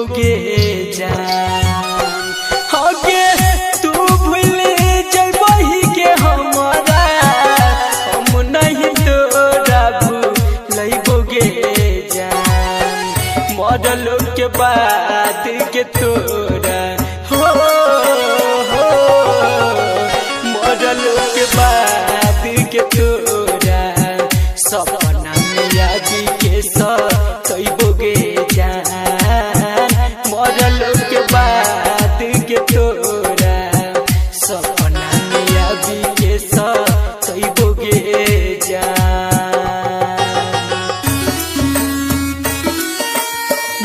जइबोगे जान होगे तू भूल जइबही के हमरा हम नहीं तोरा भूलइबोगे जान मरलो के बाद के तोरा हो मरलो के बाद के तोरा सपना में याद के सइबोगे जान मरलो के बाद के तोरा सपना में याद के सइबोगे जान।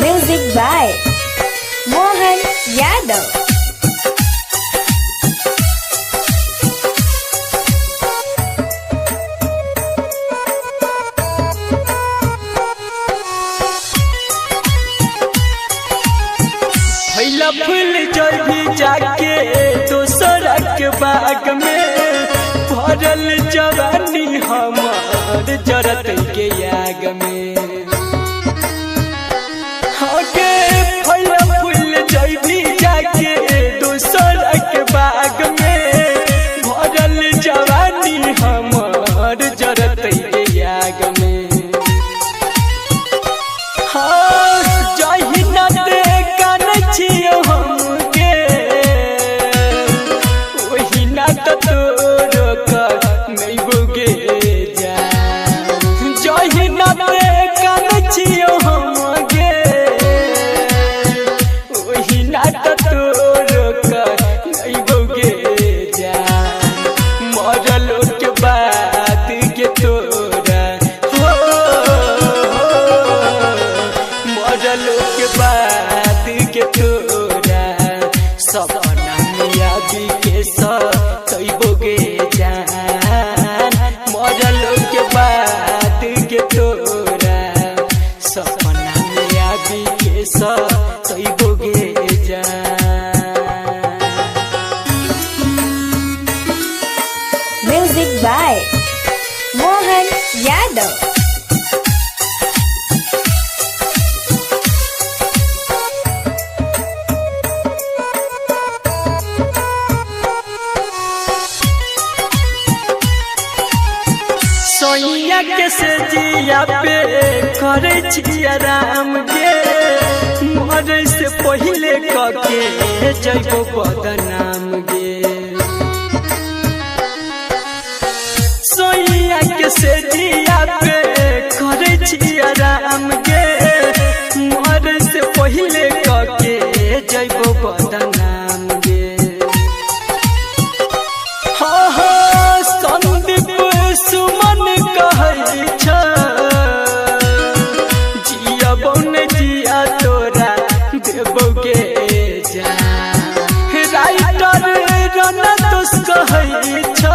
Music by Mohan Yadav. फैला फूल जभी जाके दोसरा के बाग में भरल जवानी हमार जरत के याग में होके फैला फूल जभी जाके दोसरा के बाग में भरल जवानी हमार जरत के याग में हमके वही ना तो तोरो कर नहीं बोगे जान जही ना कान छियो हमके वही ना तो तोरो कर नहीं बोगे जान मरलो के बाद के तोरा हो मरलो के बाद के तोरा सपना में याद के सइबोगे जान मरलो के बाद के तोरा सपना में याद के सइबोगे जान। Music by Mohan Yadav. सोइया के से जिया पे करे छी आराम गे मरे से पहिले कके जइबो बदनाम गे सोइया के से जिया पे करे छी आराम गे मरे से पहिले कके जइबो बदनाम गे हो संदीप सुमन कहै छ जिया बौन जिया तोरा देबोगे जान राइटर रनतोष कहै छ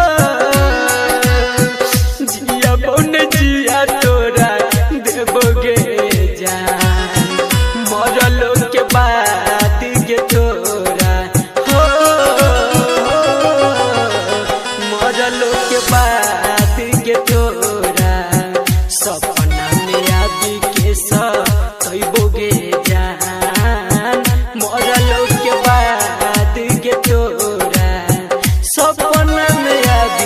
जिया बौन जिया तोरा देबोगे जान मरलो के बाद के तोरा हो मरलो के बाद के तोरा सपना में याद के सइबोगे जान मरलो के बाद के तोरा सपना में याद